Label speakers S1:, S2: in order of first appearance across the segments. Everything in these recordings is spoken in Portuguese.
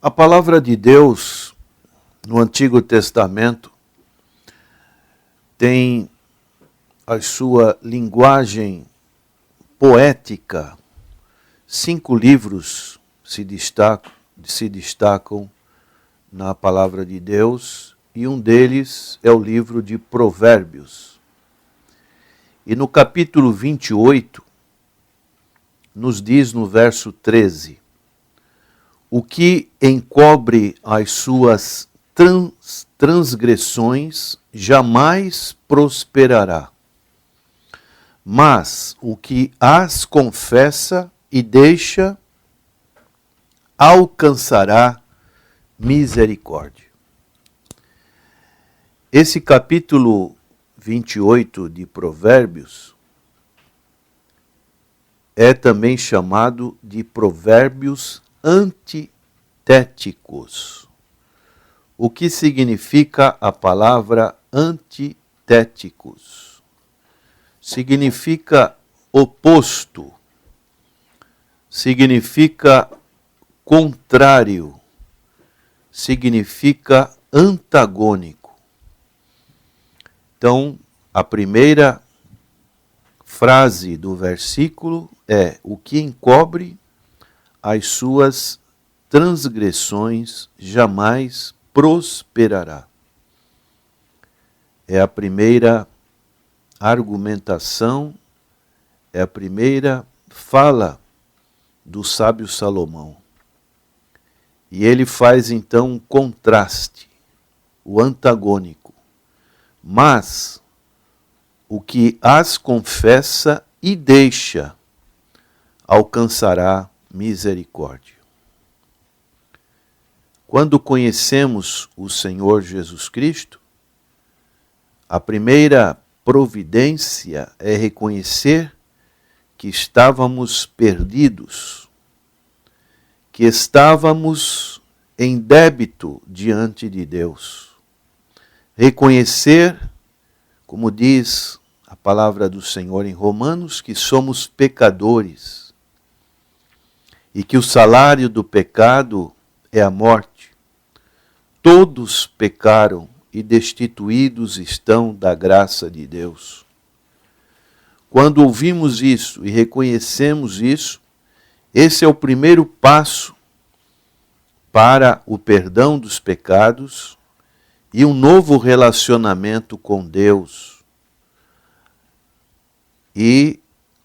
S1: A palavra de Deus no Antigo Testamento tem a sua linguagem poética. 5 livros se destacam na palavra de Deus e um deles é o livro de Provérbios. E no capítulo 28, nos diz no verso 13: o que encobre as suas transgressões jamais prosperará, mas o que as confessa e deixa alcançará misericórdia. Esse capítulo 28 de Provérbios é também chamado de Provérbios antitéticos. O que significa a palavra antitéticos? Significa oposto, significa contrário, significa antagônico. Então, a primeira frase do versículo é: o que encobre as suas transgressões jamais prosperará. É a primeira argumentação, é a primeira fala do sábio Salomão. E ele faz então um contraste, o antagônico. Mas o que as confessa e deixa alcançará misericórdia. Quando conhecemos o Senhor Jesus Cristo, a primeira providência é reconhecer que estávamos perdidos, que estávamos em débito diante de Deus. Reconhecer, como diz a palavra do Senhor em Romanos, que somos pecadores e que o salário do pecado é a morte. Todos pecaram e destituídos estão da graça de Deus. Quando ouvimos isso e reconhecemos isso, esse é o primeiro passo para o perdão dos pecados e um novo relacionamento com Deus. E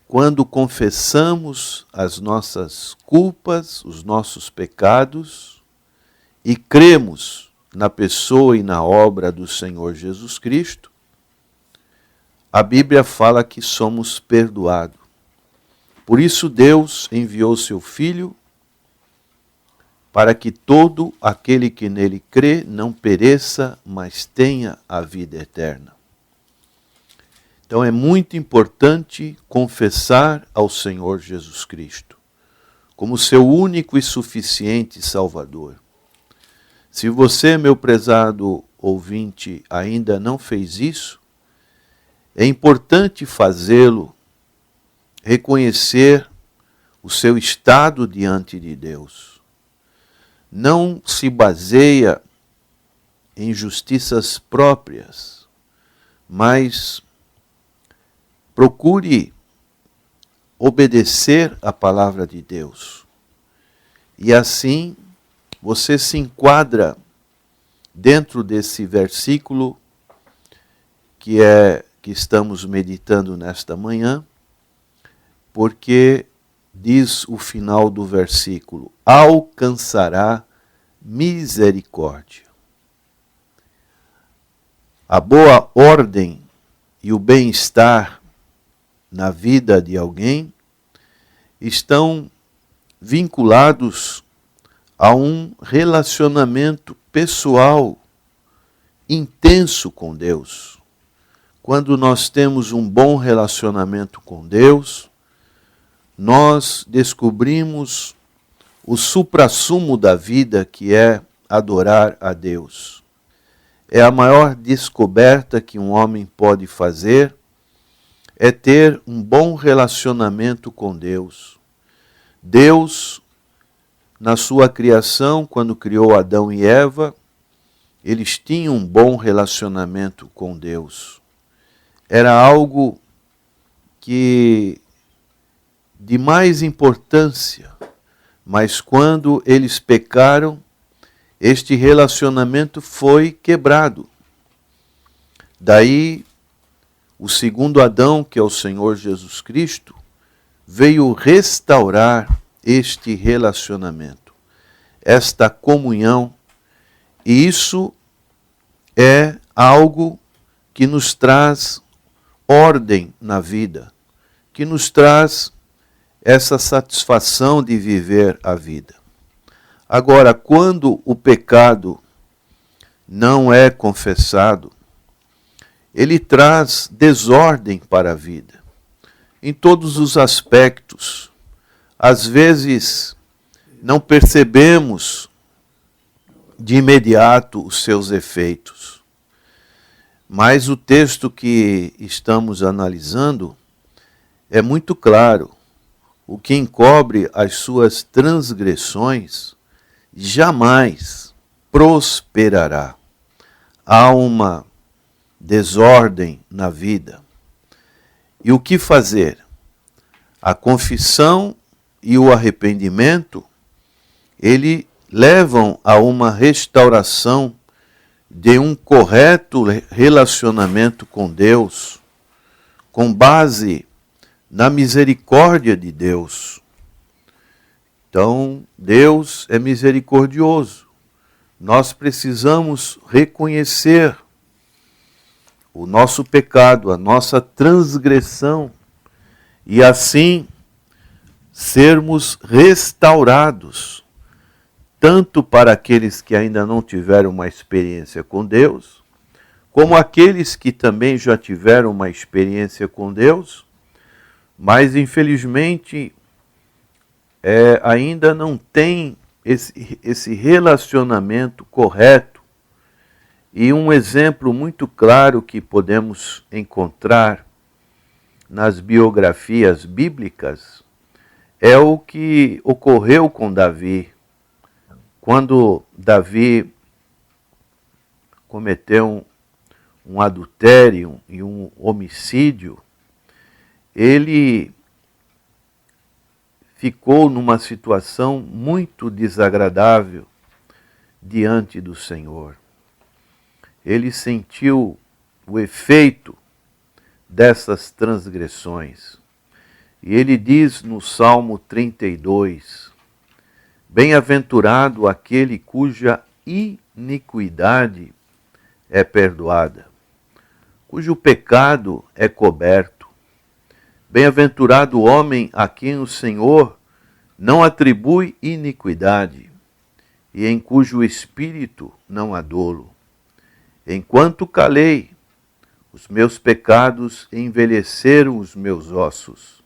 S1: quando confessamos as nossas culpas, os nossos pecados, e cremos na pessoa e na obra do Senhor Jesus Cristo, a Bíblia fala que somos perdoados. Por isso Deus enviou seu Filho para que todo aquele que nele crê não pereça, mas tenha a vida eterna. Então é muito importante confessar ao Senhor Jesus Cristo como seu único e suficiente Salvador. Se você, meu prezado ouvinte, ainda não fez isso, é importante fazê-lo, reconhecer o seu estado diante de Deus. Não se baseia em justiças próprias, mas procure obedecer a palavra de Deus. E assim você se enquadra dentro desse versículo que estamos meditando nesta manhã, porque diz o final do versículo: alcançará misericórdia. A boa ordem e o bem-estar na vida de alguém estão vinculados a um relacionamento pessoal intenso com Deus. Quando nós temos um bom relacionamento com Deus, nós descobrimos o suprassumo da vida, que é adorar a Deus. É a maior descoberta que um homem pode fazer, é ter um bom relacionamento com Deus. Deus na sua criação, quando criou Adão e Eva, eles tinham um bom relacionamento com Deus. Era algo que de mais importância, mas quando eles pecaram, este relacionamento foi quebrado. Daí, o segundo Adão, que é o Senhor Jesus Cristo, veio restaurar este relacionamento, esta comunhão, e isso é algo que nos traz ordem na vida, que nos traz essa satisfação de viver a vida. Agora, quando o pecado não é confessado, ele traz desordem para a vida, em todos os aspectos. Às vezes, não percebemos de imediato os seus efeitos. Mas o texto que estamos analisando é muito claro. O que encobre as suas transgressões jamais prosperará. Há uma desordem na vida. E o que fazer? A confissão e o arrependimento, eles levam a uma restauração de um correto relacionamento com Deus, com base na misericórdia de Deus. Então, Deus é misericordioso. Nós precisamos reconhecer o nosso pecado, a nossa transgressão, e assim sermos restaurados, tanto para aqueles que ainda não tiveram uma experiência com Deus, como aqueles que também já tiveram uma experiência com Deus, mas infelizmente ainda não tem esse relacionamento correto. E um exemplo muito claro que podemos encontrar nas biografias bíblicas é o que ocorreu com Davi. Quando Davi cometeu um adultério e um homicídio, ele ficou numa situação muito desagradável diante do Senhor. Ele sentiu o efeito dessas transgressões. E ele diz no Salmo 32, bem-aventurado aquele cuja iniquidade é perdoada, cujo pecado é coberto. Bem-aventurado o homem a quem o Senhor não atribui iniquidade, e em cujo espírito não há dolo. Enquanto calei, os meus pecados envelheceram os meus ossos,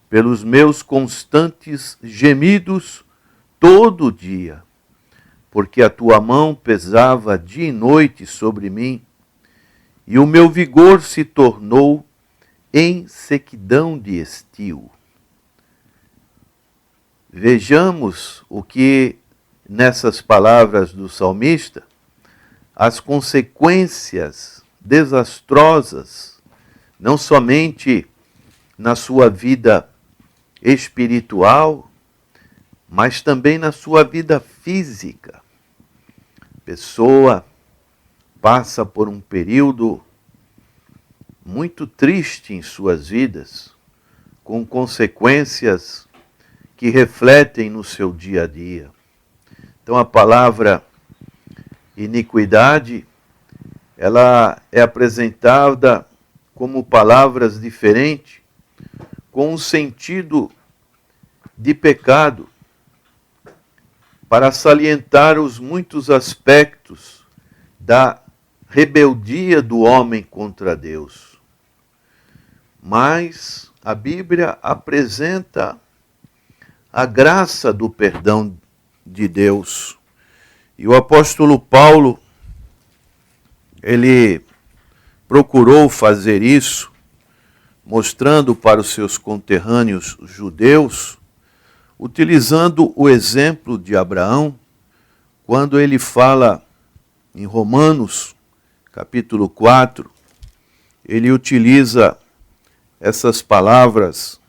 S1: pelos meus constantes gemidos todo dia, porque a tua mão pesava dia e noite sobre mim, e o meu vigor se tornou em sequidão de estio. Vejamos o que, nessas palavras do salmista, as consequências desastrosas, não somente na sua vida espiritual, mas também na sua vida física. A pessoa passa por um período muito triste em suas vidas, com consequências que refletem no seu dia a dia. Então a palavra iniquidade, ela é apresentada como palavras diferentes, com um sentido de pecado, para salientar os muitos aspectos da rebeldia do homem contra Deus. Mas a Bíblia apresenta a graça do perdão de Deus. E o apóstolo Paulo, ele procurou fazer isso, mostrando para os seus conterrâneos judeus utilizando o exemplo de Abraão, quando ele fala em Romanos, capítulo 4, ele utiliza essas palavras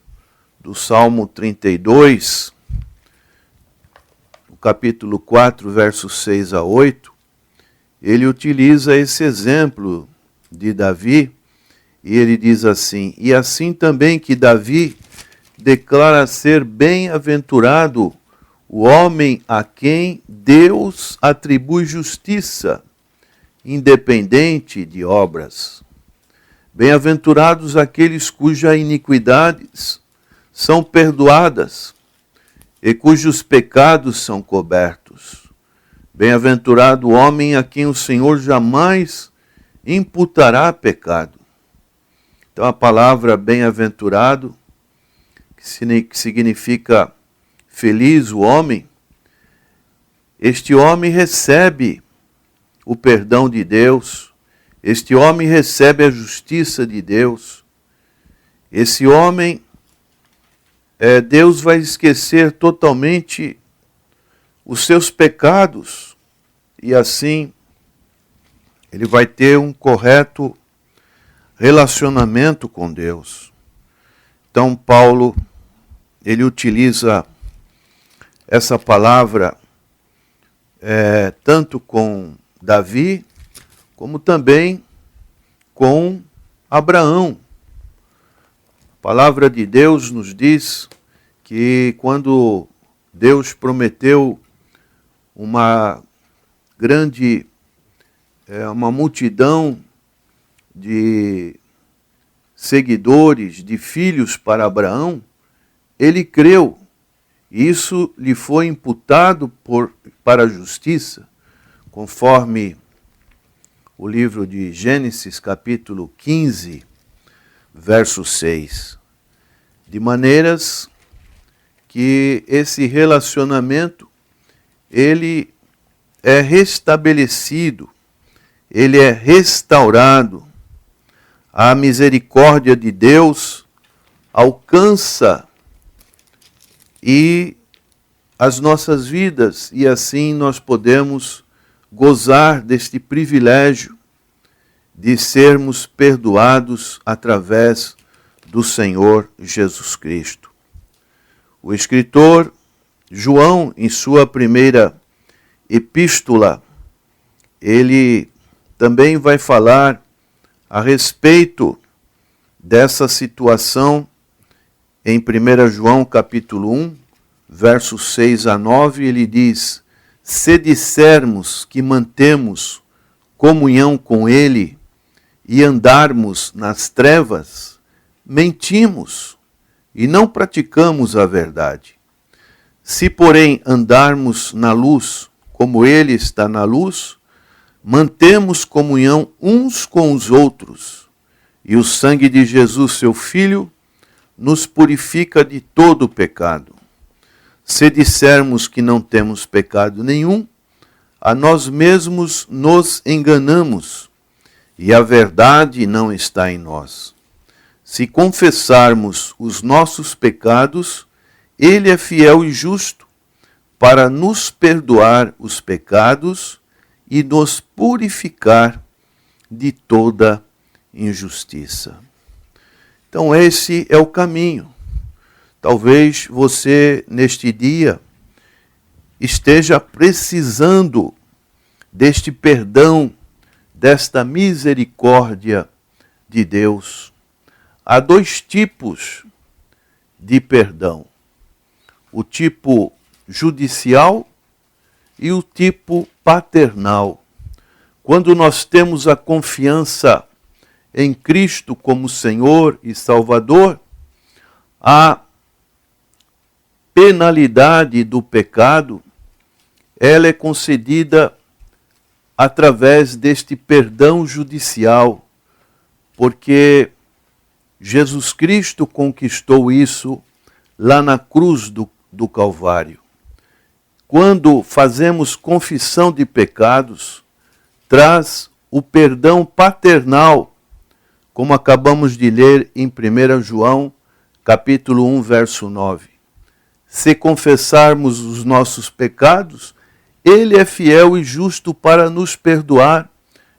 S1: do Salmo 32, no capítulo 4, versos 6 a 8, ele utiliza esse exemplo de Davi, e ele diz assim: e assim também que Davi declara ser bem-aventurado o homem a quem Deus atribui justiça, independente de obras. Bem-aventurados aqueles cujas iniquidades são perdoadas e cujos pecados são cobertos. Bem-aventurado o homem a quem o Senhor jamais imputará pecado. Então a palavra bem-aventurado, que significa feliz o homem, este homem recebe o perdão de Deus, este homem recebe a justiça de Deus. Esse homem, Deus vai esquecer totalmente os seus pecados e assim ele vai ter um correto relacionamento com Deus. Então Paulo, ele utiliza essa palavra tanto com Davi, como também com Abraão. A palavra de Deus nos diz que quando Deus prometeu uma grande, uma multidão de seguidores, de filhos para Abraão, ele creu. Isso lhe foi imputado para a justiça, conforme o livro de Gênesis, capítulo 15, verso 6. De maneiras que esse relacionamento, ele é restabelecido, ele é restaurado. A misericórdia de Deus alcança e as nossas vidas, e assim nós podemos gozar deste privilégio de sermos perdoados através do Senhor Jesus Cristo. O escritor João, em sua primeira epístola, ele também vai falar a respeito dessa situação em 1 João capítulo 1, versos 6 a 9, ele diz: se dissermos que mantemos comunhão com ele e andarmos nas trevas, mentimos e não praticamos a verdade. Se, porém, andarmos na luz, como ele está na luz, mantemos comunhão uns com os outros, e o sangue de Jesus, seu Filho, nos purifica de todo pecado. Se dissermos que não temos pecado nenhum, a nós mesmos nos enganamos, e a verdade não está em nós. Se confessarmos os nossos pecados, ele é fiel e justo para nos perdoar os pecados e nos purificar de toda injustiça. Então esse é o caminho. Talvez você, neste dia, esteja precisando deste perdão, desta misericórdia de Deus. Há dois tipos de perdão: o tipo judicial e o tipo paternal. Quando nós temos a confiança em Cristo como Senhor e Salvador, a penalidade do pecado, ela é concedida através deste perdão judicial, porque Jesus Cristo conquistou isso lá na cruz do Calvário. Quando fazemos confissão de pecados, traz o perdão paternal, como acabamos de ler em 1 João, capítulo 1, verso 9. se confessarmos os nossos pecados, Ele é fiel e justo para nos perdoar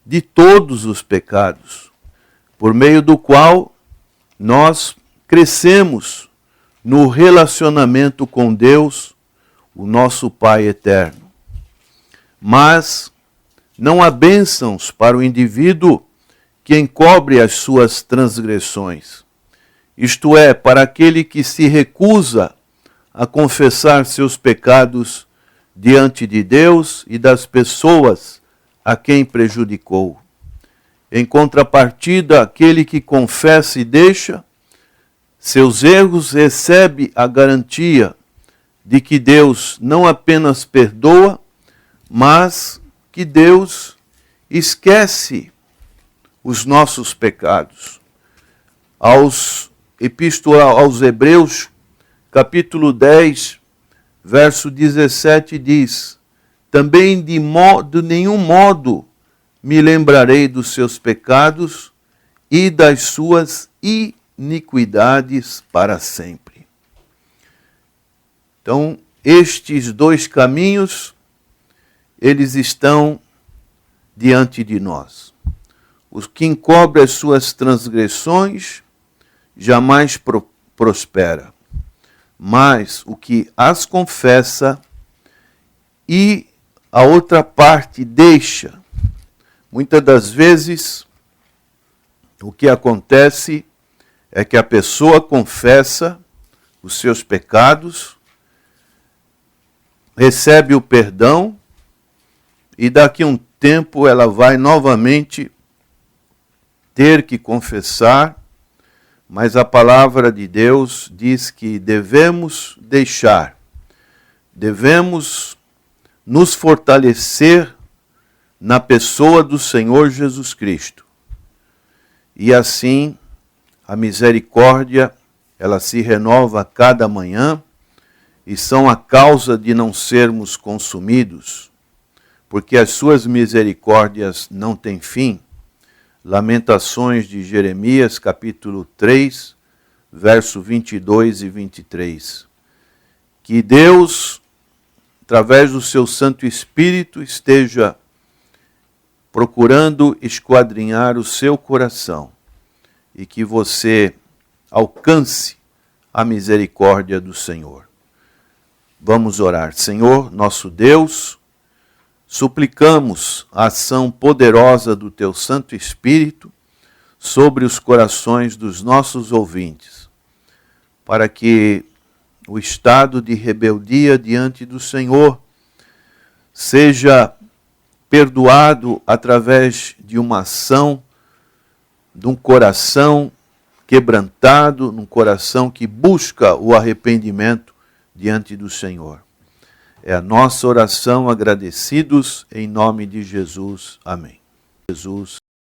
S1: de todos os pecados, por meio do qual nós crescemos no relacionamento com Deus, o nosso Pai eterno. Mas não há bênçãos para o indivíduo que encobre as suas transgressões. Isto é, para aquele que se recusa a confessar seus pecados diante de Deus e das pessoas a quem prejudicou. Em contrapartida, aquele que confessa e deixa seus erros recebe a garantia de que Deus não apenas perdoa, mas que Deus esquece os nossos pecados. Epístola aos Hebreus, capítulo 10, verso 17 diz: também de nenhum modo me lembrarei dos seus pecados e das suas iniquidades para sempre. Então, estes dois caminhos, eles estão diante de nós. O que encobre as suas transgressões jamais prospera, mas o que as confessa e a outra parte deixa. Muitas das vezes, o que acontece é que a pessoa confessa os seus pecados, recebe o perdão, e daqui a um tempo ela vai novamente ter que confessar, mas a palavra de Deus diz que devemos devemos nos fortalecer na pessoa do Senhor Jesus Cristo. E assim, a misericórdia, ela se renova a cada manhã, e são a causa de não sermos consumidos, porque as suas misericórdias não têm fim. Lamentações de Jeremias, capítulo 3, verso 22 e 23. Que Deus, através do seu Santo Espírito, esteja procurando esquadrinhar o seu coração e que você alcance a misericórdia do Senhor. Vamos orar. Senhor, nosso Deus, suplicamos a ação poderosa do Teu Santo Espírito sobre os corações dos nossos ouvintes, para que o estado de rebeldia diante do Senhor seja perdoado através de uma ação, de um coração quebrantado, num coração que busca o arrependimento diante do Senhor. É a nossa oração agradecidos em nome de Jesus. Amém. Jesus.